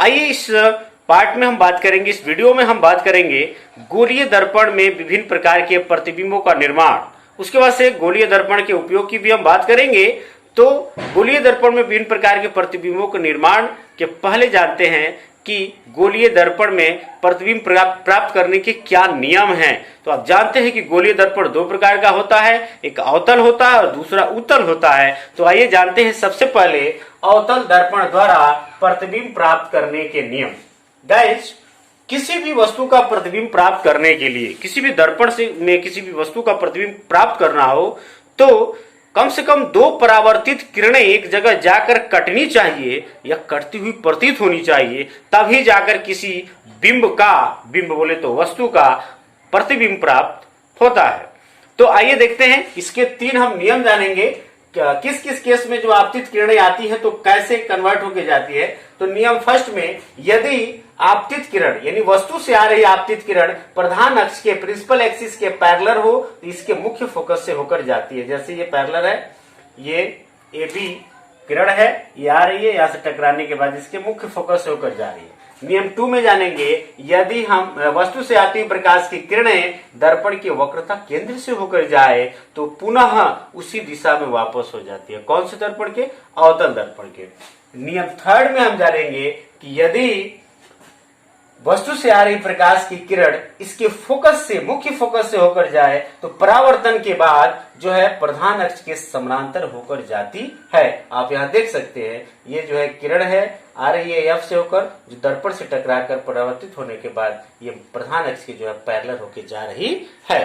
आइए इस पार्ट में हम बात करेंगे, इस वीडियो में हम बात करेंगे गोलीय दर्पण में विभिन्न प्रकार के प्रतिबिंबों का निर्माण। उसके बाद से गोलीय दर्पण के उपयोग की भी हम बात करेंगे। तो गोलीय दर्पण में विभिन्न प्रकार के प्रतिबिंबों के निर्माण के पहले जानते हैं कि गोलीय दर्पण में प्रतिबिंब प्राप्त करने के क्या नियम हैं। तो आप जानते हैं कि गोलीय दर्पण दो प्रकार का होता है, एक अवतल होता है और दूसरा उत्तल होता है। तो आइए जानते हैं सबसे पहले अवतल दर्पण द्वारा प्रतिबिंब प्राप्त करने के नियम। गाइस, किसी भी वस्तु का प्रतिबिंब प्राप्त करने के लिए, किसी भी दर्पण में किसी भी वस्तु का प्रतिबिंब प्राप्त करना हो तो कम से कम दो परावर्तित किरणें एक जगह जाकर कटनी चाहिए या कटती हुई प्रतीत होनी चाहिए, तभी जाकर किसी बिंब बोले तो वस्तु का प्रतिबिंब प्राप्त होता है। तो आइए देखते हैं, इसके तीन हम नियम जानेंगे। किस किस केस में जो आपतित किरणें आती है तो कैसे कन्वर्ट होके जाती है। तो नियम फर्स्ट में, यदि आपतित किरण यानी वस्तु से आ रही आपतित किरण प्रधान अक्ष के प्रिंसिपल एक्सिस के पैरेलल हो तो इसके मुख्य फोकस से होकर जाती है। जैसे ये पैरेलल है, ये ए बी किरण है, ये आ रही है, यहां से टकराने के बाद इसके मुख्य फोकस से होकर जा रही है। नियम 2 में जानेंगे, यदि हम वस्तु से आती हुई प्रकाश की किरणें दर्पण की वक्रता केंद्र से होकर जाए तो पुनः उसी दिशा में वापस हो जाती है। कौन से दर्पण के? अवतल दर्पण के। नियम 3 में हम जानेंगे कि यदि वस्तु से आ रही प्रकाश की किरण इसके फोकस से, मुख्य फोकस से होकर जाए तो परावर्तन के बाद जो है प्रधान अक्ष के समानांतर होकर जाती है। आप यहां देख सकते हैं, ये जो है किरण है, आ रही है एफ से होकर, जो दर्पण से टकराकर परावर्तित होने के बाद ये प्रधान अक्ष के जो है पैरेलल होकर जा रही है।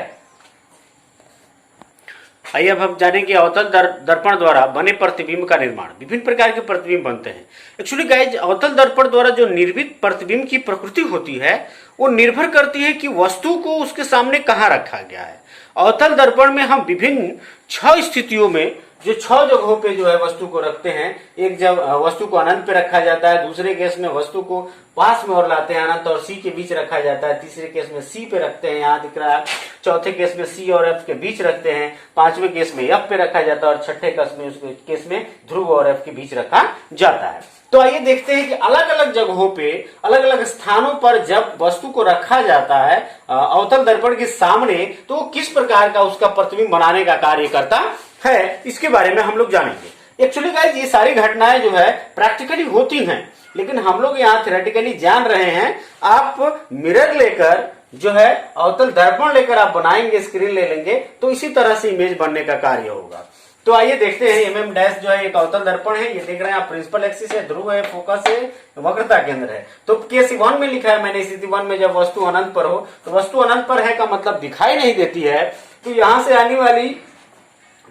आइए अब हम जानेंगे अवतल दर्पण द्वारा बने प्रतिबिंब का निर्माण। विभिन्न प्रकार के प्रतिबिंब बनते हैं। एक्चुअली गाइज, अवतल दर्पण द्वारा जो निर्मित प्रतिबिंब की प्रकृति होती है वो निर्भर करती है कि वस्तु को उसके सामने कहाँ रखा गया है। अवतल दर्पण में हम विभिन्न 6 स्थितियों में, जो 6 जगहों पे जो है वस्तु को रखते हैं। एक जब वस्तु को अनंत पे रखा जाता है, दूसरे केस में वस्तु को पास में और लाते हैं, अनंत और सी के बीच रखा जाता है, तीसरे केस में सी पे रखते हैं, यहाँ दिख रहा है, चौथे केस में सी और एफ के बीच रखते हैं, पांचवें केस में एफ पे रखा जाता है और छठे केस में ध्रुव और एफ के बीच रखा जाता है। तो आइए देखते हैं कि अलग अलग जगहों पे, अलग अलग स्थानों पर जब वस्तु को रखा जाता है अवतल दर्पण के सामने तो किस प्रकार का उसका प्रतिबिंब बनाने का कार्य करता है, इसके बारे में हम लोग जानेंगे। एक्चुअली गाइस, ये सारी घटनाएं जो है प्रैक्टिकली होती हैं, लेकिन हम लोग यहाँ थ्योरेटिकली जान रहे हैं। आप मिरर लेकर जो है अवतल दर्पण लेकर आप बनाएंगे, स्क्रीन ले लेंगे तो इसी तरह से इमेज बनने का कार्य होगा। तो आइए देखते हैं, mm डैश जो है एक अवतल दर्पण है, ये देख रहे हैं आप, प्रिंसिपल एक्सिस है, ध्रुव है, फोकस है, वक्रता केंद्र है। तो केस 1 में लिखा है मैंने, स्थिति 1 में जब वस्तु अनंत पर हो तो वस्तु अनंत पर है का मतलब दिखाई नहीं देती है, तो यहां से आने वाली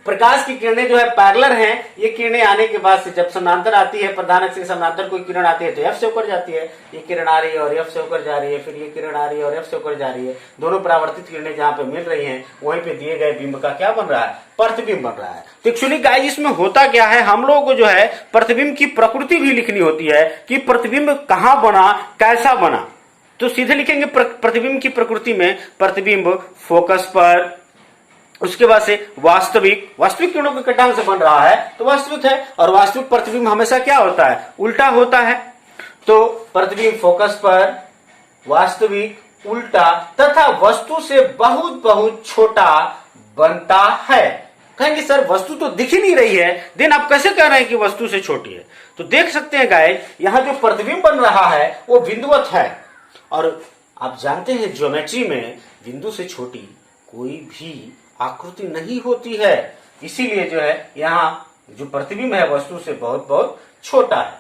प्रकाश की किरणें जो है पैरेलल हैं। ये किरणें आने के बाद से जब समानांतर आती है, प्रधान अक्ष के समानांतर कोई किरण आती है तो एफ से होकर जाती है, ये किरण आ रही है और एफ से होकर जा रही है, फिर ये किरण आ रही है और एफ से होकर जा रही है। दोनों परावर्तित किरणें जहां पे मिल रही हैं वहीं पे दिए गए बिंब का क्या बन रहा है? प्रतिबिंब बन रहा है। तो एक्चुअली गाइस, इसमें होता क्या है, हम लोगों को जो है प्रतिबिंब की प्रकृति भी लिखनी होती है कि प्रतिबिंब कहां बना, कैसा बना। तो सीधे लिखेंगे प्रतिबिंब की प्रकृति में, प्रतिबिंब फोकस पर, उसके बाद से वास्तविक किरणों के कटान से बन रहा है तो वास्तविक है, और वास्तविक प्रतिबिंब हमेशा क्या होता है? उल्टा होता है। तो प्रतिबिंब फोकस पर, वास्तविक, उल्टा तथा वस्तु से बहुत बहुत छोटा बनता है। कहेंगे सर वस्तु तो दिख ही नहीं रही है, देन आप कैसे कह रहे हैं कि वस्तु से छोटी है? तो देख सकते हैं गाइस, यहां जो प्रतिबिंब बन रहा है वो बिंदुवत है, और आप जानते हैं ज्योमेट्री में बिंदु से छोटी कोई भी आकृति नहीं होती है, इसीलिए जो है यहाँ जो प्रतिबिंब है वस्तु से बहुत बहुत छोटा है।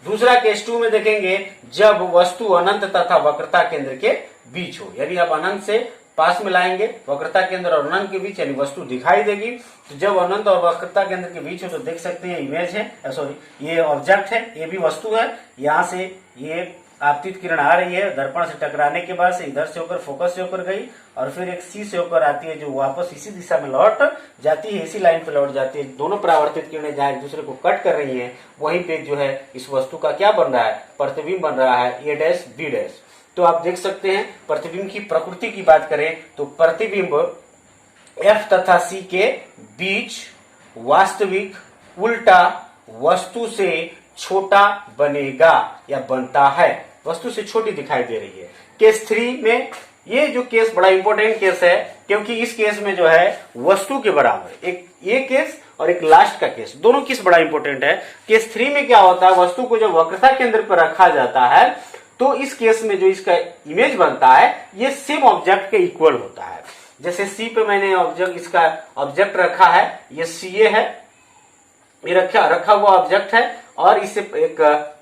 दूसरा केस 2 में देखेंगे, जब वस्तु अनंत तथा वक्रता केंद्र के बीच हो, यानी आप अनंत से पास में लाएंगे, वक्रता केंद्र और अनंत के बीच, यानी वस्तु दिखाई देगी। तो जब अनंत और वक्रता केंद्र के बीच हो तो देख सकते हैं इमेज है, सॉरी ये ऑब्जेक्ट है, ये भी वस्तु है। यहाँ से ये आपतित किरण आ रही है, दर्पण से टकराने के बाद से इधर से होकर फोकस से होकर गई और फिर एक सी से होकर आती है जो वापस इसी दिशा में लौट जाती है, इसी लाइन पे लौट जाती है। दोनों परावर्तित किरणें जहां एक दूसरे को कट कर रही हैं वहीं पे जो है इस वस्तु का क्या बन रहा है? प्रतिबिंब बन रहा है, ए डैश बी डैश। तो आप देख सकते हैं प्रतिबिंब की प्रकृति की बात करें तो प्रतिबिंब एफ तथा सी के बीच, वास्तविक, उल्टा, वस्तु से छोटा बनेगा या बनता है, वस्तु से छोटी दिखाई दे रही है। केस 3 में ये जो केस बड़ा इंपॉर्टेंट केस है, क्योंकि इस केस में जो है वस्तु के बराबर, एक ये केस और एक लास्ट का केस, दोनों केस बड़ा इंपॉर्टेंट है। केस 3 में क्या होता है, वस्तु को जब वक्रता केंद्र पर रखा जाता है तो इस केस में जो इसका इमेज बनता है ये सेम ऑब्जेक्ट के इक्वल होता है। जैसे सी पे मैंने ऑब्जेक्ट, इसका ऑब्जेक्ट रखा है, ये सीए है, ये रखा हुआ ऑब्जेक्ट है, और इससे एक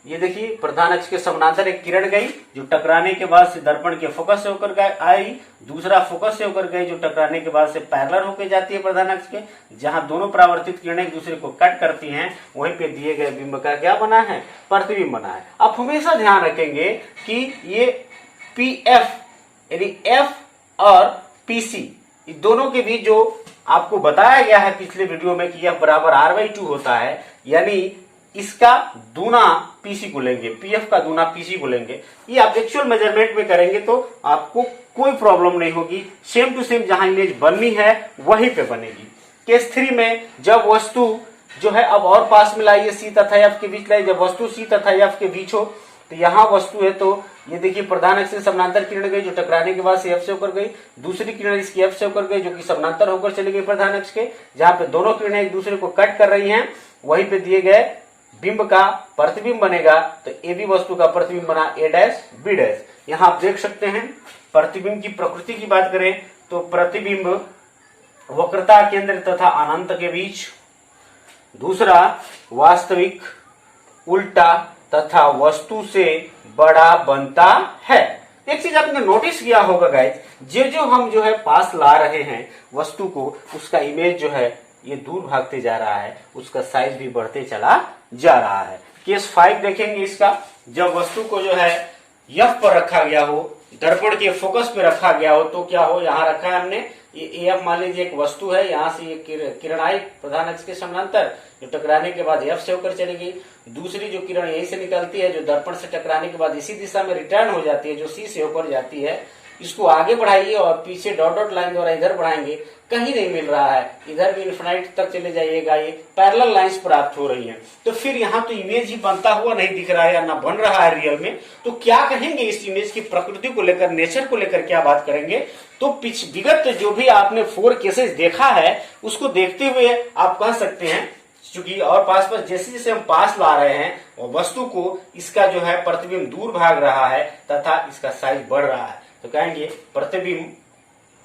ये देखिए प्रधान अक्ष के समानांतर एक किरण गई जो टकराने के बाद से दर्पण के फोकस से होकर आई, दूसरा फोकस से होकर गई जो टकराने के बाद से पैरेलल होकर जाती है प्रधान अक्ष के, जहां दोनों परावर्तित किरणें एक दूसरे को कट करती हैं, वहीं पे दिए गए बिंब का क्या बना है, प्रतिबिंब बना है। आप हमेशा ध्यान रखेंगे कि ये पीएफ यानी एफ और पीसी दोनों के बीच जो आपको बताया गया है पिछले वीडियो में कि एफ बराबर r/2 होता है, यानी इसका दूना पीसी को लेंगे, पीएफ का दूना पीसी को लेंगे। ये आप एक्चुअल मेजरमेंट में करेंगे तो आपको कोई प्रॉब्लम नहीं होगी, सेम टू सेम जहां इमेज बननी है वहीं पे बनेगी। केस 3 में जब वस्तु जो है अब और पास में लाइए, सी तथा एफ के बीच लाइए, जब वस्तु सी तथा एफ के बीच हो तो यहाँ वस्तु है, तो ये देखिए प्रधान अक्ष से समानांतर किरण गई जो टकराने के बाद से एफ से होकर गई, दूसरी किरण इसकी एफ से होकर गई जो कि समानांतर होकर चली गई प्रधान अक्ष के, जहां पे दोनों किरणें एक दूसरे को कट कर रही हैं, वहीं पे दिए गए बिंब का प्रतिबिंब बनेगा। तो ए बी वस्तु का प्रतिबिंब बना ए डैश बी डैश। यहां आप देख सकते हैं प्रतिबिंब की प्रकृति की बात करें तो प्रतिबिंब वक्रता केंद्र तथा अनंत के बीच, दूसरा वास्तविक, उल्टा तथा वस्तु से बड़ा बनता है। एक चीज आपने नोटिस किया होगा गाइस, जो हम जो है पास ला रहे हैं वस्तु को, उसका इमेज जो है ये दूर भागते जा रहा है, उसका साइज भी बढ़ते चला जा रहा है। केस 5 देखेंगे इसका, जब वस्तु को जो है एफ पर रखा गया हो, दर्पण के फोकस पे रखा गया हो, तो क्या हो, यहाँ रखा है हमने ये एफ, मान लीजिए एक वस्तु है, यहाँ से ये किरण आई प्रधान अक्ष के समानांतर जो टकराने के बाद एफ से होकर चली गई, दूसरी जो किरण यहीं से निकलती है जो दर्पण से टकराने के बाद इसी दिशा में रिटर्न हो जाती है जो सी से होकर जाती है, इसको आगे बढ़ाइए और पीछे डॉट डॉट लाइन द्वारा इधर बढ़ाएंगे, कहीं नहीं मिल रहा है, इधर भी इन्फिनाइट तक चले जाइएगा, ये पैरेलल लाइंस प्राप्त हो रही हैं, तो फिर यहाँ तो इमेज ही बनता हुआ नहीं दिख रहा है या ना बन रहा है रियल में, तो क्या कहेंगे इस इमेज की प्रकृति को लेकर, नेचर को लेकर क्या बात करेंगे। तो विगत जो भी आपने 4 केसेस देखा है उसको देखते हुए आप कह सकते हैं, क्योंकि और पास जैसे जैसे हम पास ला रहे हैं और वस्तु को, इसका जो है प्रतिबिंब दूर भाग रहा है तथा इसका साइज बढ़ रहा है, तो कहेंगे प्रतिबिंब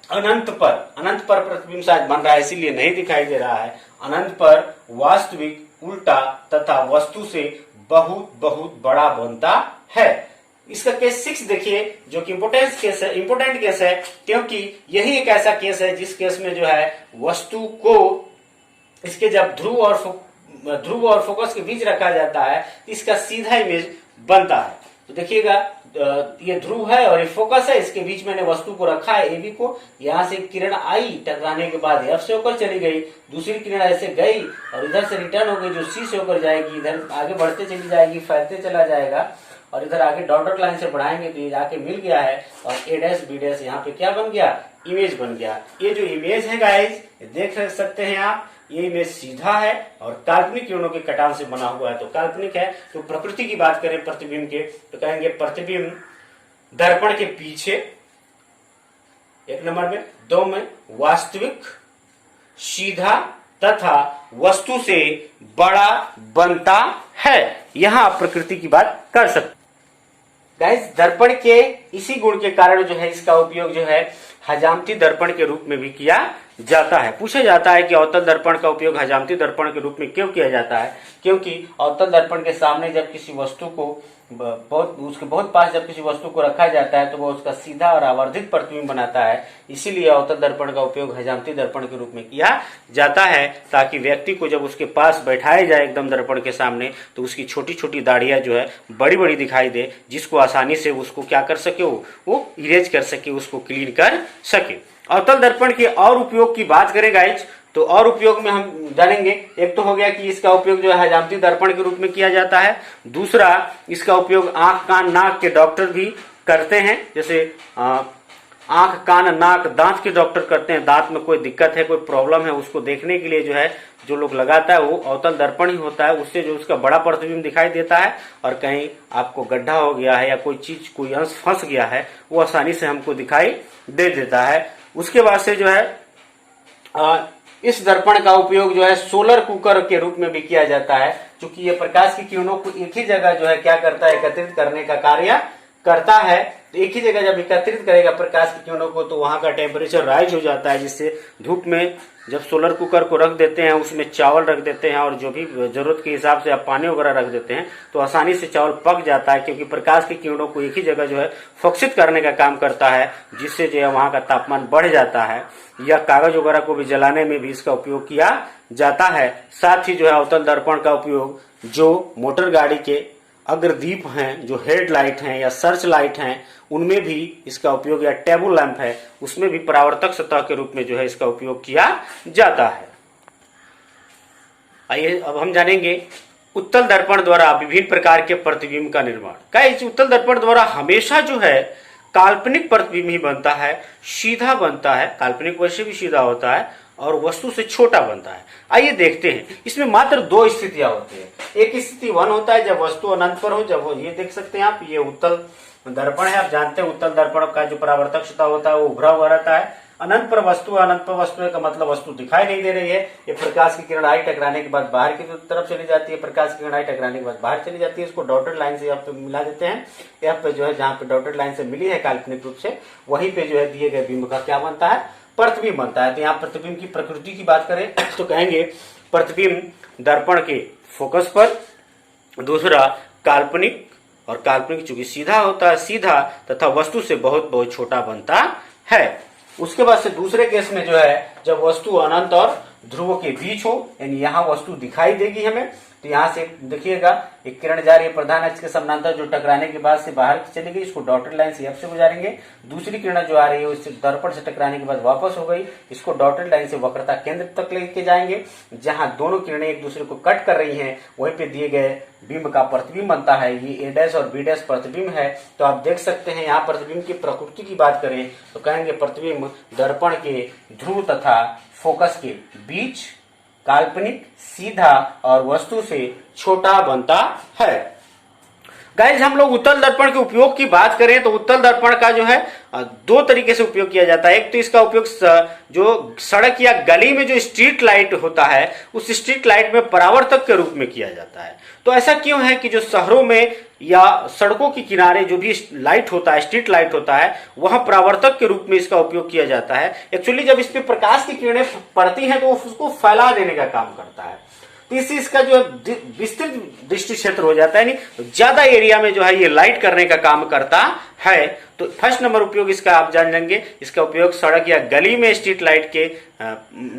अनंत पर प्रतिबिंब साइज बन रहा है, इसीलिए नहीं दिखाई दे रहा है, अनंत पर वास्तविक, उल्टा तथा वस्तु से बहुत बहुत बड़ा बनता है। इसका केस 6 देखिए जो कि इंपोर्टेंट केस है, क्योंकि यही एक ऐसा केस है जिस केस में जो है वस्तु को इसके जब ध्रुव और फोकस के बीच रखा जाता है इसका सीधा इमेज बनता है। तो देखिएगा ये ध्रुव है और ये फोकस है, इसके बीच मैंने वस्तु को रखा है एबी को, यहाँ से किरण आई टकराने के बाद एफ से होकर चली गई, दूसरी किरण ऐसे गई और इधर से रिटर्न हो गई जो सी से होकर जाएगी, इधर आगे बढ़ते चली जाएगी, फैलते चला जाएगा और इधर आगे डॉट डॉट लाइन से बढ़ाएंगे तो ये जाके मिल गया है और ए डैश बी डैश यहाँ पे क्या बन गया, इमेज बन गया। ये जो इमेज है गाइज देख सकते हैं आप, ये इमेज सीधा है और काल्पनिक किरणों के कटान से बना हुआ है, तो काल्पनिक है। तो प्रकृति की बात करें प्रतिबिंब के तो कहेंगे प्रतिबिंब दर्पण के पीछे 1 नंबर में, 2 में वास्तविक, सीधा तथा वस्तु से बड़ा बनता है। यहां आप प्रकृति की बात कर सकते गाइस। दर्पण के इसी गुण के कारण जो है इसका उपयोग जो है हजामती दर्पण के रूप में भी किया जाता है। पूछा जाता है कि अवतल दर्पण का उपयोग हजामती दर्पण के रूप में क्यों किया जाता है, क्योंकि अवतल दर्पण के सामने जब किसी वस्तु को उसके बहुत पास जब किसी वस्तु को रखा जाता है तो वो उसका सीधा और आवर्धित प्रतिबिंब बनाता है, इसीलिए अवतल दर्पण का उपयोग हजामती दर्पण के रूप में किया जाता है, ताकि व्यक्ति को जब उसके पास बैठाया जाए एकदम दर्पण के सामने तो उसकी छोटी छोटी दाढ़ियां जो है बड़ी बड़ी दिखाई दे, जिसको आसानी से उसको क्या कर सके, वो इरेज कर सके, उसको क्लीन कर सके। अवतल दर्पण के और उपयोग की बात करें गाइज तो और उपयोग में हम जानेंगे, एक तो हो गया कि इसका उपयोग जो है हजामती दर्पण के रूप में किया जाता है, दूसरा इसका उपयोग आंख कान नाक के डॉक्टर भी करते हैं, जैसे आंख कान नाक दांत के डॉक्टर करते हैं, दांत में कोई दिक्कत है कोई प्रॉब्लम है उसको देखने के लिए जो है जो लोग लगाता है वो अवतल दर्पण ही होता है। उससे जो उसका बड़ा प्रतिबिंब दिखाई देता है और कहीं आपको गड्ढा हो गया है या कोई चीज कोई अंश फंस गया है वो आसानी से हमको दिखाई दे देता है। उसके बाद से जो है इस दर्पण का उपयोग जो है सोलर कुकर के रूप में भी किया जाता है, क्योंकि ये प्रकाश की किरणों को एक ही जगह जो है क्या करता है एकत्रित करने का कार्य करता है। तो एक ही जगह जब एकत्रित करेगा प्रकाश की किरणों को तो वहां का टेम्परेचर राइज हो जाता है, जिससे धूप में जब सोलर कुकर को रख देते हैं उसमें चावल रख देते हैं और जो भी जरूरत के हिसाब से आप पानी वगैरह रख देते हैं तो आसानी से चावल पक जाता है, क्योंकि प्रकाश की किरणों को एक ही जगह जो है फोकसित करने का काम करता है, जिससे जो है वहां का तापमान बढ़ जाता है। या कागज वगैरह को भी जलाने में भी इसका उपयोग किया जाता है। साथ ही जो है अवतल दर्पण का उपयोग जो मोटर गाड़ी के अग्रदीप हैं, जो हेडलाइट हैं या सर्च लाइट हैं उनमें भी इसका उपयोग, या टेबल लैंप है उसमें भी परावर्तक सतह के रूप में जो है इसका उपयोग किया जाता है। आइए अब हम जानेंगे उत्तल दर्पण द्वारा विभिन्न प्रकार के प्रतिबिंब का निर्माण। गाइस उत्तल दर्पण द्वारा हमेशा जो है काल्पनिक प्रतिबिंब ही बनता है, सीधा बनता है, काल्पनिक वैसे भी सीधा होता है और वस्तु से छोटा बनता है। आइए देखते हैं, इसमें मात्र दो स्थितियां होती है। एक स्थिति 1 होता है जब वस्तु अनंत पर हो, जब वो ये देख सकते हैं आप, ये उत्तल दर्पण है, आप जानते हैं उत्तल दर्पण का जो परावर्तक सतह होता है वो उभरा हुआ रहता है। अनंत पर वस्तु, अनंत पर वस्तु का मतलब वस्तु दिखाई नहीं दे रही है, ये प्रकाश की किरण आई टकराने के बाद बाहर की तरफ चली जाती है, प्रकाश की किरण आई टकराने के बाद बाहर चली जाती है। इसको डॉटेड लाइन से यहाँ पे मिला देते हैं, यहाँ पे जो है जहाँ पे डॉटेड लाइन से मिली है काल्पनिक रूप से वहीं पे जो है दिए गए बिंब का क्या बनता है, प्रतिबिंब बनता है। तो यहाँ प्रतिबिंब की प्रकृति की बात करें तो कहेंगे प्रतिबिंब दर्पण के फोकस पर, दूसरा काल्पनिक, और काल्पनिक चूंकि सीधा होता है, सीधा तथा वस्तु से बहुत बहुत छोटा बनता है। उसके बाद से दूसरे केस में जो है जब वस्तु अनंत और ध्रुव के बीच हो, यानी यहाँ वस्तु दिखाई देगी हमें, तो यहाँ से देखिएगा एक किरण जा रही है प्रधान अक्ष के समानांतर जो टकराने के बाद से बाहर चली गई, इसको डॉटेड लाइन से एफ से गुजारेंगे। दूसरी किरण जो आ रही है उससे दर्पण से टकराने के बाद वापस हो गई, इसको डॉटेड लाइन से वक्रता केंद्र तक लेके जाएंगे, जहां दोनों किरणें एक दूसरे को कट कर रही हैं वहीं पे दिए गए बिंब का प्रतिबिंब बनता है। ये ए डैश और बी डैश प्रतिबिंब है। तो आप देख सकते हैं यहाँ प्रतिबिंब की प्रकृति की बात करें तो कहेंगे प्रतिबिंब दर्पण के ध्रुव तथा फोकस के बीच, काल्पनिक, सीधा और वस्तु से छोटा बनता है। गाइस हम लोग उत्तल दर्पण के उपयोग की बात करें तो उत्तल दर्पण का जो है दो तरीके से उपयोग किया जाता है। एक तो इसका उपयोग जो सड़क या गली में जो स्ट्रीट लाइट होता है उस स्ट्रीट लाइट में परावर्तक के रूप में किया जाता है। तो ऐसा क्यों है कि जो शहरों में या सड़कों के किनारे जो भी लाइट होता है, स्ट्रीट लाइट होता है, वहां परावर्तक के रूप में इसका उपयोग किया जाता है। एक्चुअली जब इस पे प्रकाश की किरणें पड़ती हैं तो उसको फैला देने का काम करता है, तो इससे इसका जो है विस्तृत दृष्टि क्षेत्र हो जाता है, यानी ज्यादा एरिया में जो है ये लाइट करने का काम करता है। तो फर्स्ट नंबर उपयोग इसका आप जान लेंगे, इसका उपयोग सड़क या गली में स्ट्रीट लाइट के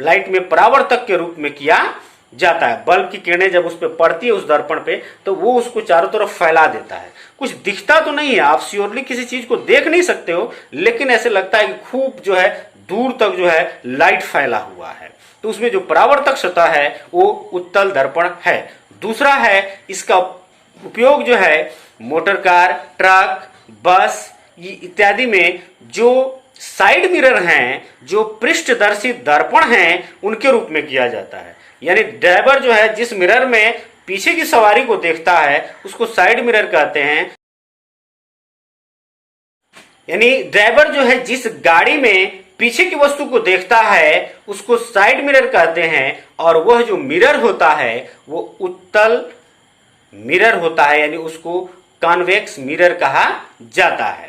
लाइट में परावर्तक के रूप में किया जाता है। बल्ब की किरणें जब उस पर पड़ती है उस दर्पण पे तो वो उसको चारों तरफ फैला देता है। कुछ दिखता तो नहीं है, आप श्योरली किसी चीज को देख नहीं सकते हो, लेकिन ऐसे लगता है कि खूब जो है दूर तक जो है लाइट फैला हुआ है। तो उसमें जो परावर्तक सतह है वो उत्तल दर्पण है। दूसरा है इसका उपयोग जो है मोटर कार, ट्रक, बस इत्यादि में जो साइड मिरर हैं, जो पृष्ठदर्शी दर्पण हैं, उनके रूप में किया जाता है। यानी ड्राइवर जो है जिस मिरर में पीछे की सवारी को देखता है उसको साइड मिरर कहते हैं। यानी ड्राइवर जो है जिस गाड़ी में पीछे की वस्तु को देखता है उसको साइड मिरर कहते हैं, और वह जो मिरर होता है वो उत्तल मिरर होता है, यानी उसको कॉन्वेक्स मिरर कहा जाता है।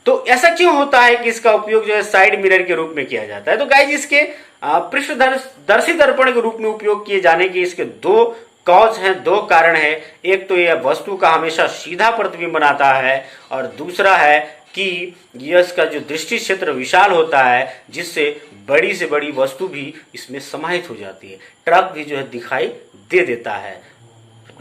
तो ऐसा क्यों होता है कि इसका उपयोग जो है साइड मिरर के रूप में किया जाता है? तो गाइस इसके पृष्ठदर्शी दर्पण के रूप में उपयोग किए जाने के इसके दो कॉज हैं, दो कारण है। एक तो यह वस्तु का हमेशा सीधा प्रतिबिंब बनाता है, और दूसरा है कि इसका जो दृष्टि क्षेत्र विशाल होता है जिससे बड़ी से बड़ी वस्तु भी इसमें समाहित हो जाती है। ट्रक भी जो है दिखाई दे देता है,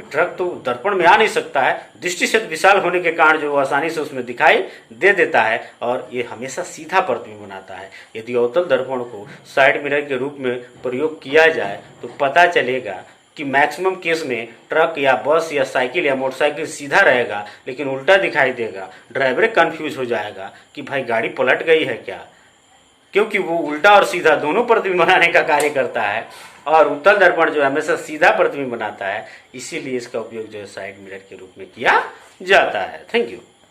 ट्रक तो दर्पण में आ नहीं सकता है, दृष्टि क्षेत्र विशाल होने के कारण जो आसानी से उसमें दिखाई दे देता है, और ये हमेशा सीधा प्रतिबिंब बनाता है। यदि अवतल दर्पण को साइड मिरर के रूप में प्रयोग किया जाए तो पता चलेगा कि मैक्सिमम केस में ट्रक या बस या साइकिल या मोटरसाइकिल सीधा रहेगा लेकिन उल्टा दिखाई देगा, ड्राइवर कंफ्यूज हो जाएगा कि भाई गाड़ी पलट गई है क्या, क्योंकि वो उल्टा और सीधा दोनों प्रतिबिंब बनाने का कार्य करता है और उत्तल दर्पण जो है हमेशा सीधा प्रतिबिंब बनाता है, इसीलिए इसका उपयोग जो है साइड मिरर के रूप में किया जाता है। Thank you.